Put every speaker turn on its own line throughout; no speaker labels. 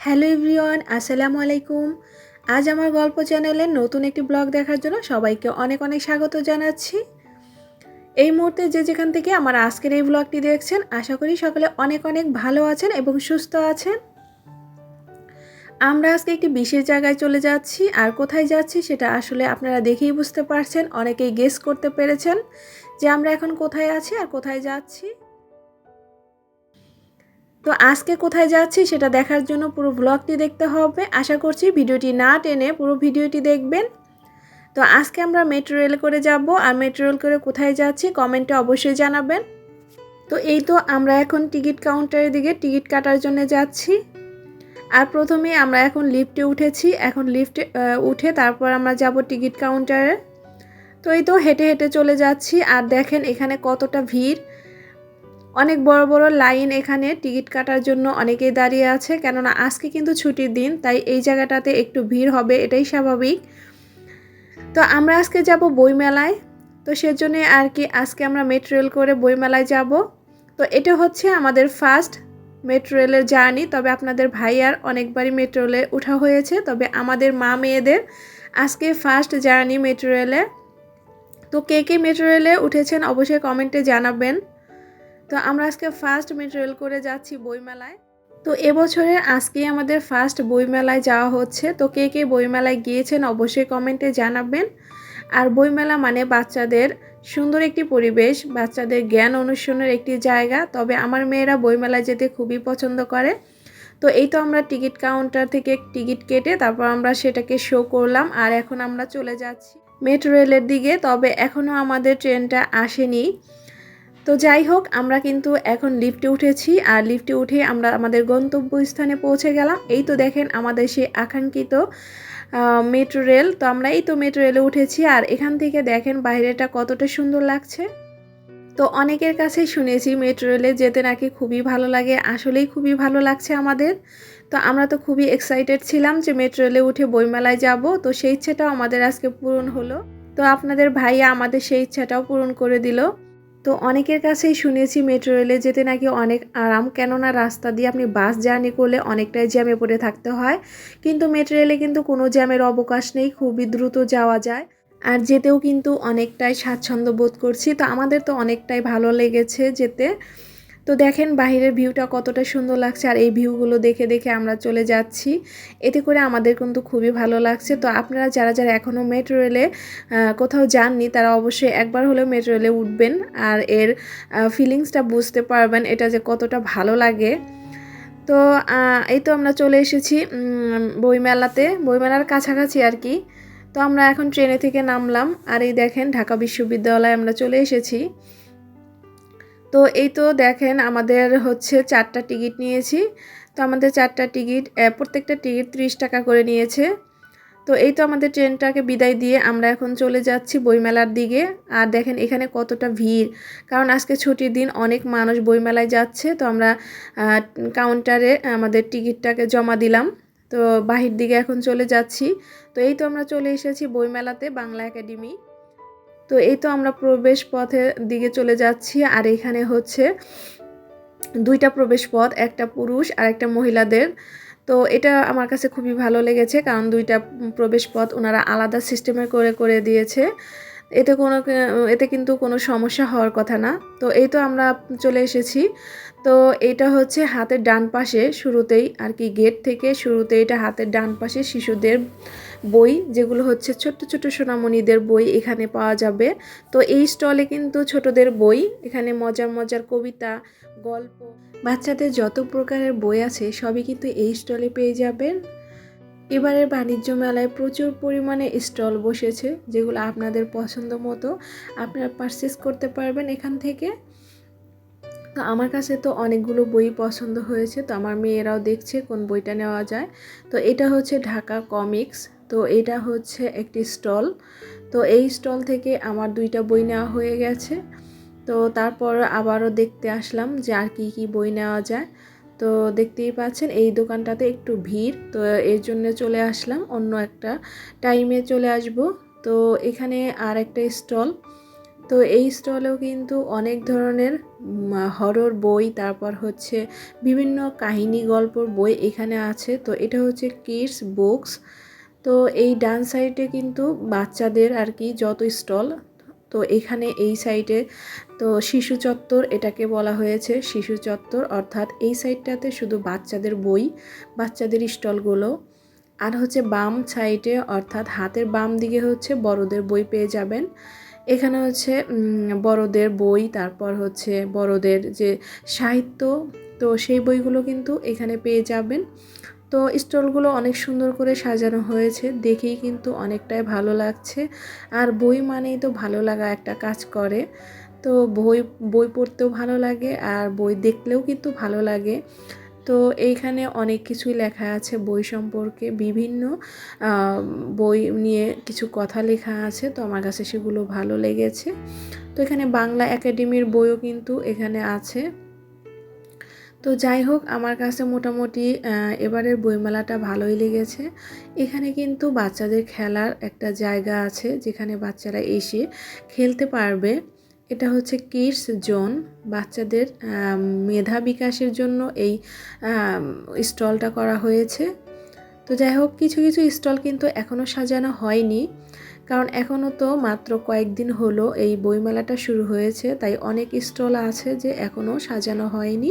Hello everyone, আসসালামু আলাইকুম। আজ আমার গল্প চ্যানেলের নতুন একটি ব্লগ দেখার জন্য সবাইকে অনেক অনেক স্বাগত জানাচ্ছি। এই মুহূর্তে যে যেখান থেকে আমার আজকের এই ব্লগটি দেখছেন, আশা করি সকলে অনেক অনেক ভালো আছেন এবং সুস্থ আছেন। আমরা আজকে একটি বিশেষ জায়গায় চলে যাচ্ছি, আর কোথায় যাচ্ছি সেটা আসলে আপনারা দেখেই বুঝতে পারছেন, অনেকেই গেস করতে পেরেছেন যে আমরা এখন কোথায় আছি আর কোথায় যাচ্ছি। তো আজকে কোথায় যাচ্ছি সেটা দেখার জন্য পুরো ব্লগটি দেখতে হবে। আশা করছি ভিডিওটি না টেনে পুরো ভিডিওটি দেখবেন। তো আজকে আমরা মেট্রো রেল করে যাব, আর মেট্রো রেল করে কোথায় যাচ্ছি কমেন্টে অবশ্যই জানাবেন। তো এই তো আমরা এখন টিকিট কাউন্টারের দিকে টিকিট কাটার জন্য যাচ্ছি। আর প্রথমে আমরা এখন লিফটে উঠেছি, এখন লিফটে উঠে তারপর আমরা যাব টিকিট কাউন্টারে। তো এই তো হেঁটে হেঁটে চলে যাচ্ছি, আর দেখেন এখানে কতটা ভিড়, অনেক বড় বড় লাইন এখানে টিকিট কাটার জন্য অনেকেই দাঁড়িয়ে আছে, কেননা আজকে কিন্তু ছুটির দিন, তাই এই জায়গাটাতে একটু ভিড় হবে, এটাই স্বাভাবিক। তো আমরা আজকে যাব বইমেলায়, তো সেজন্য আর কি আজকে আমরা মেট্রো রেল করে বইমেলায় যাব। তো এটা হচ্ছে আমাদের ফার্স্ট মেট্রো রেলের জার্নি, তবে আপনাদের ভাইয়ার অনেকবারই মেট্রো রেলে ওঠা হয়েছে, তবে আমাদের মা মেয়েদের আজকে ফার্স্ট জার্নি মেট্রো রেলে। তো কে কে মেট্রো রেলে উঠেছেন অবশ্যই কমেন্টে জানাবেন। তো আমরা আজকে ফার্স্ট মেট্রো রেল করে যাচ্ছি বইমেলায়। তো এবছরের আজকেই আমাদের ফার্স্ট বইমেলায় যাওয়া হচ্ছে। তো কে কে বইমেলায় গিয়েছেন অবশ্যই কমেন্টে জানাবেন। আর বইমেলা মানে বাচ্চাদের সুন্দর একটি পরিবেশ, বাচ্চাদের জ্ঞান অনুশীলনের একটি জায়গা, তবে আমার মেয়েরা বইমেলায় যেতে খুবই পছন্দ করে। তো এই তো আমরা টিকিট কাউন্টার থেকে টিকিট কেটে তারপর আমরা সেটাকে শো করলাম, আর এখন আমরা চলে যাচ্ছি মেট্রো রেলের দিকে, তবে এখনও আমাদের ট্রেনটা আসেনি। তো যাই হোক, আমরা কিন্তু এখন লিফটে উঠেছি, আর লিফটে উঠে আমরা আমাদের গন্তব্যস্থানে পৌঁছে গেলাম। এই তো দেখেন আমাদের সেই আকাঙ্ক্ষিত মেট্রো রেল। তো আমরা এই তো মেট্রো রেলে উঠেছি, আর এখান থেকে দেখেন বাইরেটা কতটা সুন্দর লাগছে। তো অনেকের কাছেই শুনেছি মেট্রো রেলে যেতে নাকি খুবই ভালো লাগে, আসলেই খুবই ভালো লাগছে আমাদের। তো আমরা তো খুবই এক্সাইটেড ছিলাম যে মেট্রো রেলে উঠে বইমেলায় যাব, তো সেই ইচ্ছাটাও আমাদের আজকে পূরণ হলো। তো আপনাদের ভাইয়া আমাদের সেই ইচ্ছাটাও পূরণ করে দিল। তো অনেকের কাছেই শুনেছি মেট্রো রেলে যেতে নাকি অনেক আরাম, কেননা রাস্তা দিয়ে আপনি বাস জার্নি করলে অনেকটাই জ্যামে পড়ে থাকতে হয়, কিন্তু মেট্রো রেলে কিন্তু কোনো জ্যামের অবকাশ নেই, খুবই দ্রুত যাওয়া যায়। আর যেতেও কিন্তু অনেকটাই স্বাচ্ছন্দ্য বোধ করছি। তো আমাদের তো অনেকটাই ভালো লেগেছে যেতে। তো দেখেন বাহিরের ভিউটা কতটা সুন্দর লাগছে, আর এই ভিউগুলো দেখে দেখে আমরা চলে যাচ্ছি, এতে করে আমাদের কিন্তু খুবই ভালো লাগছে। তো আপনারা যারা যারা এখনও মেট্রো রেলে কোথাও যাননি, তারা অবশ্যই একবার হলেও মেট্রো রেলে উঠবেন, আর এর ফিলিংসটা বুঝতে পারবেন এটা যে কতটা ভালো লাগে। তো এই তো আমরা চলে এসেছি বইমেলাতে, বইমেলার কাছাকাছি আর কি। তো আমরা এখন ট্রেনে থেকে নামলাম, আর এই দেখেন ঢাকা বিশ্ববিদ্যালয়ে আমরা চলে এসেছি। তো এই তো দেখেন আমাদের হচ্ছে 4টা টিকিট নিয়েছি। তো আমাদের 4টা টিকিট, প্রত্যেকটা টিকিট 30 টাকা করে নিয়েছে। তো এই তো আমাদের ট্রেনটাকে বিদায় দিয়ে আমরা এখন চলে যাচ্ছি বইমেলার দিকে। আর দেখেন এখানে কতটা ভিড়, কারণ আজকে ছুটির দিন, অনেক মানুষ বইমেলায় যাচ্ছে। তো আমরা কাউন্টারে আমাদের টিকিটটাকে জমা দিলাম, তো বাহির দিকে এখন চলে যাচ্ছি। তো এই তো আমরা চলে এসেছি বইমেলাতে, বাংলা একাডেমি। তো এই তো আমরা প্রবেশ পথের দিকে চলে যাচ্ছি, আর এখানে হচ্ছে 2টা প্রবেশ পথ, একটা পুরুষ আর একটা মহিলাদের। তো এটা আমার কাছে খুবই ভালো লেগেছে, কারণ 2টা প্রবেশ পথ ওনারা আলাদা সিস্টেমে করে করে দিয়েছে। এতে কিন্তু কোনো সমস্যা হওয়ার কথা না। তো এই তো আমরা চলে এসেছি। তো এটা হচ্ছে হাতের ডান পাশে, শুরুতেই আর কি গেট থেকে শুরুতেই এটা হাতের ডান পাশে শিশুদের বই, যেগুলো হচ্ছে ছোট্ট ছোট্ট সোনামণিদের বই এখানে পাওয়া যাবে। তো এই স্টলে কিন্তু ছোটদের বই, এখানে মজার মজার কবিতা, গল্প, বাচ্চাদের যত প্রকারের বই আছে সবই কিন্তু এই স্টলে পেয়ে যাবেন। এবারের বাণিজ্য মেলায় প্রচুর পরিমাণে স্টল বসেছে, যেগুলো আপনাদের পছন্দ মতো আপনারা পারচেস করতে পারবেন এখান থেকে। তো আমার কাছে তো অনেকগুলো বই পছন্দ হয়েছে, তো আমার মেয়েরাও দেখছে কোন বইটা নেওয়া যায়। তো এটা হচ্ছে ঢাকা কমিক্স, তো এটা হচ্ছে একটি স্টল। তো এই স্টল থেকে আমার 2টা বই নেওয়া হয়ে গেছে। তো তারপর আবারও দেখতে আসলাম যে আর কি কি বই নেওয়া যায়। তো দেখতেই পাচ্ছেন এই দোকানটাতে একটু ভিড়, তো এর জন্য চলে আসলাম, অন্য একটা টাইমে চলে আসব। তো এখানে আর একটা স্টল, তো এই স্টলেও কিন্তু অনেক ধরনের হরর বই, তারপর হচ্ছে বিভিন্ন কাহিনী গল্পর বই এখানে আছে। তো এটা হচ্ছে কিডস বুকস। তো এই ডান সাইডে কিন্তু বাচ্চাদের আর কি যত স্টল, তো এখানে এই সাইডে তো শিশু চত্বর এটাকে বলা হয়েছে, শিশু চত্বর, অর্থাৎ এই সাইডটাতে শুধু বাচ্চাদের বই, বাচ্চাদের স্টলগুলো। আর হচ্ছে বাম সাইডে অর্থাৎ হাতের বাম দিকে হচ্ছে বড়দের বই পেয়ে যাবেন। এখানে হচ্ছে বড়দের বই, তারপর হচ্ছে বড়দের যে সাহিত্য, তো সেই বইগুলো কিন্তু এখানে পেয়ে যাবেন। তো স্টলগুলো অনেক সুন্দর করে সাজানো হয়েছে, দেখেই কিন্তু অনেকটাই ভালো লাগছে। আর বই মানেই তো ভালো লাগা একটা কাজ করে। তো বই বই পড়তেও ভালো লাগে আর বই দেখলেও কিন্তু ভালো লাগে। তো এইখানে অনেক কিছুই লেখা আছে বই সম্পর্কে, বিভিন্ন বই নিয়ে কিছু কথা লেখা আছে, তো আমার কাছে সেগুলো ভালো লেগেছে। তো এখানে বাংলা একাডেমির বইও কিন্তু এখানে আছে। তো যাই হোক, আমার কাছে মোটামুটি এবারের বইমেলাটা ভালোই লেগেছে। এখানে কিন্তু বাচ্চাদের খেলার একটা জায়গা আছে, যেখানে বাচ্চারা এসে খেলতে পারবে। এটা হচ্ছে কিডস জোন, বাচ্চাদের মেধা বিকাশের জন্য এই স্টলটা করা হয়েছে। তো যাই হোক, কিছু কিছু স্টল কিন্তু এখনও সাজানো হয়নি, কারণ এখনও তো মাত্র কয়েকদিন হলো এই বইমেলাটা শুরু হয়েছে, তাই অনেক স্টল আছে যে এখনও সাজানো হয়নি।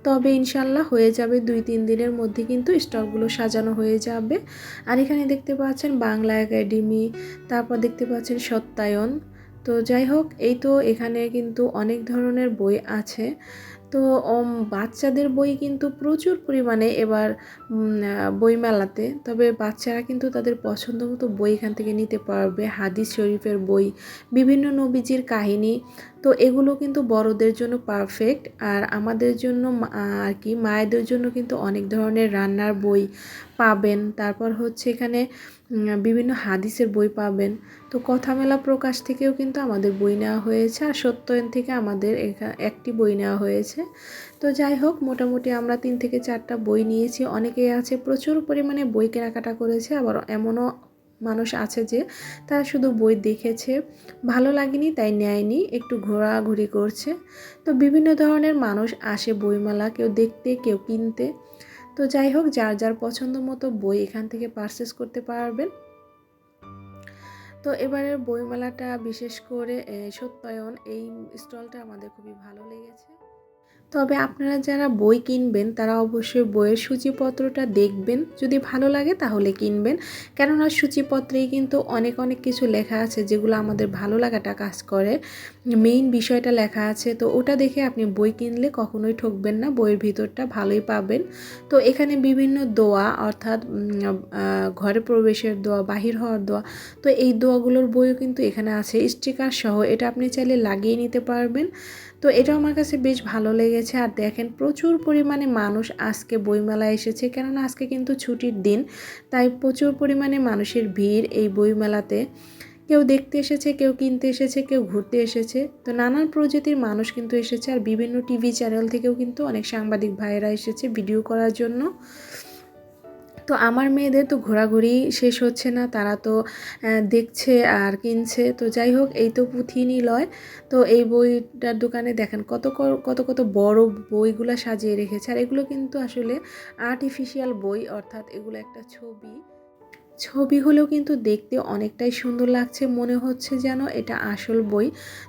তবে ইনশাল্লাহ হয়ে যাবে, 2-3 দিনের মধ্যে কিন্তু স্টলগুলো সাজানো হয়ে যাবে। আর এখানে দেখতে পাচ্ছেন বাংলা একাডেমি, তারপর দেখতে পাচ্ছেন সত্যায়ন। তো যাই হোক, এই তো এখানে কিন্তু অনেক ধরনের বই আছে। তো বাচ্চাদের বই কিন্তু প্রচুর পরিমাণে এবার বইমেলাতে। তবে বাচ্চারা কিন্তু তাদের পছন্দ মতো বই এখান থেকে নিতে পারবে, হাদিস শরীফের বই, বিভিন্ন নবীজির কাহিনী। তো এগুলো কিন্তু বড়দের জন্য পারফেক্ট, আর আমাদের জন্য আর কি মায়েদের জন্য কিন্তু অনেক ধরনের রান্নার বই পাবেন। তারপর হচ্ছে এখানে বিভিন্ন হাদিসের বই পাবেন। তো কথা মেলা প্রকাশ থেকেও কিন্তু আমাদের বই নেওয়া হয়েছে, আর সত্যায়ন থেকে আমাদের একটি বই নেওয়া হয়েছে। তো যাই হোক, মোটামুটি আমরা 3 থেকে 4টা বই নিয়েছি। অনেকেই আছে প্রচুর পরিমাণে বই কেনাকাটা করেছে, আবার এমনও মানুষ আছে যে তারা শুধু বই দেখেছে, ভালো লাগেনি তাই নেয়নি, একটু ঘোরাঘুরি করছে। তো বিভিন্ন ধরনের মানুষ আসে বইমেলা, কেউ দেখতে, কেউ কিনতে। তো যাই হোক, যার যার পছন্দ মতো বই এখান থেকে পারচেস করতে পারবেন। তো এবারের বইমেলাটা বিশেষ করে সত্যায়ন এই স্টলটা আমাদের খুবই ভালো লেগেছে। তবে আপনারা যারা বই কিনবেন তারা অবশ্যই বইয়ের সূচিপত্রটা দেখবেন, যদি ভালো লাগে তাহলে কিনবেন। কেননা সূচিপত্রেই কিন্তু অনেক অনেক কিছু লেখা আছে যেগুলো আমাদের ভালো লাগাটা কাজ করে, মেইন বিষয়টা লেখা আছে। তো ওটা দেখে আপনি বই কিনলে কখনোই ঠকবেন না, বইয়ের ভিতরটা ভালোই পাবেন। তো এখানে বিভিন্ন দোয়া, অর্থাৎ ঘরে প্রবেশের দোয়া, বাহির হওয়ার দোয়া, তো এই দোয়াগুলোর বইও কিন্তু এখানে আছে স্টিকার সহ, এটা আপনি চাইলে লাগিয়ে নিতে পারবেন। তো এটা আমার কাছে বেশ ভালো লেগেছে। আর দেখেন প্রচুর পরিমাণে মানুষ আজকে বইমেলায় এসেছে, কেননা আজকে কিন্তু ছুটির দিন, তাই প্রচুর পরিমাণে মানুষের ভিড় এই বইমেলাতে। কেউ দেখতে এসেছে, কেউ কিনতে এসেছে, কেউ ঘুরতে এসেছে। তো নানান প্রজাতির মানুষ কিন্তু এসেছে, আর বিভিন্ন টিভি চ্যানেল থেকেও কিন্তু অনেক সাংবাদিক ভাইয়েরা এসেছে ভিডিও করার জন্য। তো আমার মেয়েদের তো ঘোরাঘুরি শেষ হচ্ছে না, তারা তো দেখছে আর কিনছে। তো যাই হোক, এই তো পুঁথি নিলয়। তো এই বইটার দোকানে দেখেন কত কত কত বড় বইগুলো সাজিয়ে রেখেছে, আর এগুলো কিন্তু আসলে আর্টিফিশিয়াল বই, অর্থাৎ এগুলো একটা ছবি হলেও কিন্তু দেখতে অনেকটাই সুন্দর লাগছে, মনে হচ্ছে যেন এটা আসল বই।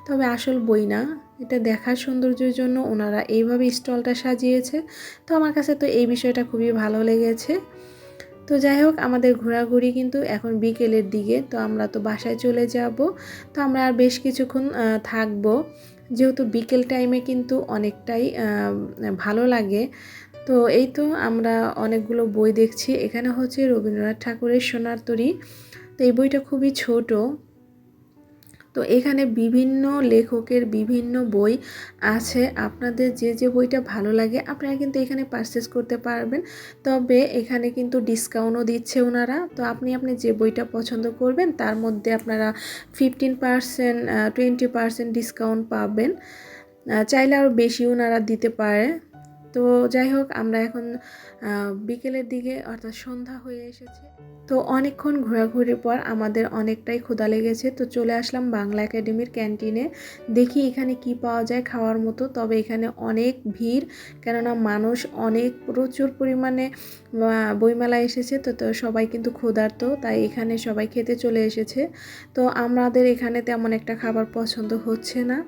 তবে আসল বই না, এটা দেখার সৌন্দর্যের জন্য ওনারা এইভাবে স্টলটা সাজিয়েছে। তো আমার কাছে তো এই বিষয়টা খুবই ভালো লেগেছে। তো যাই হোক, আমাদের ঘোরাঘুরি কিন্তু এখন বিকেলের দিকে, তো আমরা তো বাসায় চলে যাব। তো আমরা আর বেশ কিছুক্ষণ থাকবো, যেহেতু বিকেল টাইমে কিন্তু অনেকটাই ভালো লাগে। তো এই তো আমরা অনেকগুলো বই দেখছি। এখানে হচ্ছে রবীন্দ্রনাথ ঠাকুরের সোনার তরী। তো এই বইটা খুবই ছোট। তো এখানে বিভিন্ন লেখকের বিভিন্ন বই আছে, আপনাদের যে যে বইটা ভালো লাগে আপনারা কিন্তু এখানে পারচেস করতে পারবেন। তবে এখানে কিন্তু ডিসকাউন্টও দিচ্ছে ওনারা, তো আপনি যে বইটা পছন্দ করবেন তার মধ্যে আপনারা 15%, 20% ডিসকাউন্ট পাবেন। চাইলে আরও বেশি ওনারা দিতে পারে। তো যাই হোক, আমরা এখন বিকেলের দিকে অর্থাৎ সন্ধ্যা হয়ে এসেছে। তো অনেকক্ষণ ঘোরাঘুরির পর আমাদের অনেকটাই ক্ষুধা লেগেছে। তো চলে আসলাম বাংলা একাডেমির ক্যান্টিনে। দেখি এখানে কি পাওয়া যায় খাওয়ার মতো। তবে এখানে অনেক ভিড়, কেননা মানুষ অনেক প্রচুর পরিমাণে বইমেলায় এসেছে। তো সবাই কিন্তু ক্ষুধার্ত, তাই এখানে সবাই খেতে চলে এসেছে। তো আমাদের এখানে তেমন একটা খাবার পছন্দ হচ্ছে না,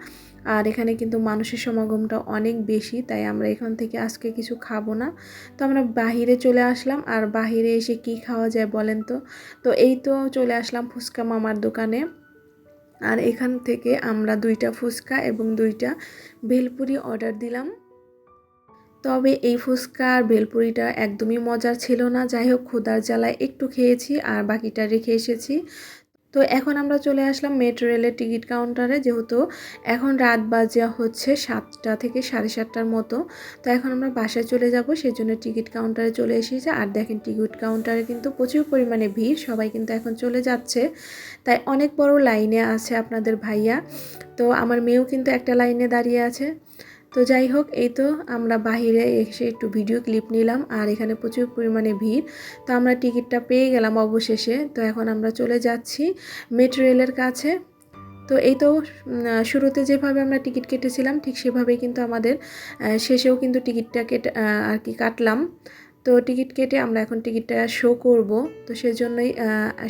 আর এখানে কিন্তু মানুষের সমাগমটা অনেক বেশি, তাই আমরা এখান থেকে আজকে কিছু খাবো না। তো আমরা বাহিরে চলে আসলাম, আর বাহিরে এসে কি খাওয়া যায় বলেন তো। তো এই তো চলে আসলাম ফুচকা মামার দোকানে, আর এখান থেকে আমরা 2টা ফুচকা এবং 2টা ভেলপুরি অর্ডার দিলাম। তবে এই ফুচকা আর ভেলপুরিটা একদমই মজার ছিল না। যাই হোক, ক্ষুধার জ্বালায় একটু খেয়েছি আর বাকিটা রেখে এসেছি। তো এখন আমরা চলে আসলাম মেট্রো রেলের টিকিট কাউন্টারে, যেহেতু এখন রাত বাজে হচ্ছে 7টা থেকে 7:30টার মতো। তো এখন আমরা বাসায় চলে যাব, সেই জন্য টিকিট কাউন্টারে চলে এসেছি। আর দেখেন, টিকিট কাউন্টারে কিন্তু প্রচুর পরিমাণে ভিড়, সবাই কিন্তু এখন চলে যাচ্ছে, তাই অনেক বড় লাইনে আছে আপনাদের ভাইয়া। তো আমার মেয়েও কিন্তু একটা লাইনে দাঁড়িয়ে আছে। তো যাই হোক, এই তো আমরা বাহিরে এসে একটু ভিডিও ক্লিপ নিলাম, আর এখানে প্রচুর পরিমাণে ভিড়। তো আমরা টিকিটটা পেয়ে গেলাম অবশেষে। তো এখন আমরা চলে যাচ্ছি মেট্রো রেলের কাছে। তো এই তো শুরুতে যেভাবে আমরা টিকিট কেটেছিলাম ঠিক সেভাবেই কিন্তু আমাদের শেষেও কিন্তু টিকিটটা কেটে আর কি কাটলাম। তো টিকিট কেটে আমরা এখন টিকিটটা শো করব, তো সেজন্যই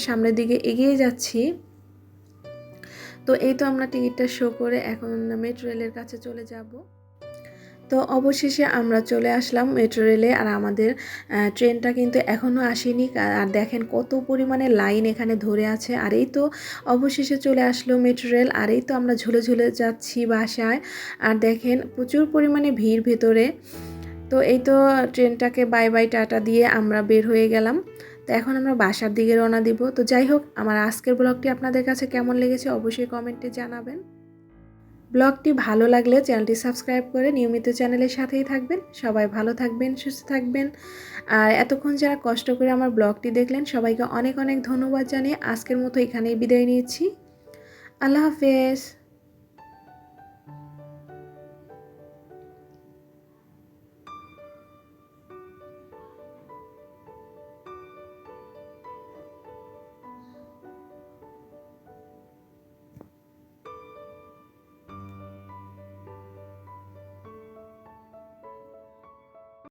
সামনের দিকে এগিয়ে যাচ্ছি। তো এই তো আমরা টিকিটটা শো করে এখন মেট্রো রেলের কাছে চলে যাব। তো অবশেষে আমরা চলে আসলাম মেট্রো রেলে, আর আমাদের ট্রেনটা কিন্তু এখনও আসেনি। আর দেখেন কত পরিমাণে লাইন এখানে ধরে আছে। আর এই তো অবশেষে চলে আসলো মেট্রো রেল, আর এই তো আমরা ঝুলে ঝুলে যাচ্ছি বাসায়। আর দেখেন প্রচুর পরিমাণে ভিড় ভেতরে। তো এই তো ট্রেনটাকে বাই বাই টাটা দিয়ে আমরা বের হয়ে গেলাম। তো এখন আমরা বাসার দিকে রওনা দিব। তো যাই হোক, আমার আজকের ব্লগটি আপনাদের কাছে কেমন লেগেছে অবশ্যই কমেন্টে জানাবেন। ব্লগটি ভালো লাগলে চ্যানেলটি সাবস্ক্রাইব করে নিয়মিত চ্যানেলের সাথেই থাকবেন। সবাই ভালো থাকবেন, সুস্থ থাকবেন। আর এতক্ষণ যারা কষ্ট করে আমার ব্লগটি দেখলেন সবাইকে অনেক অনেক ধন্যবাদ জানিয়ে আজকের মতো এখানেই বিদায় নিচ্ছি। আল্লাহ হাফেজ।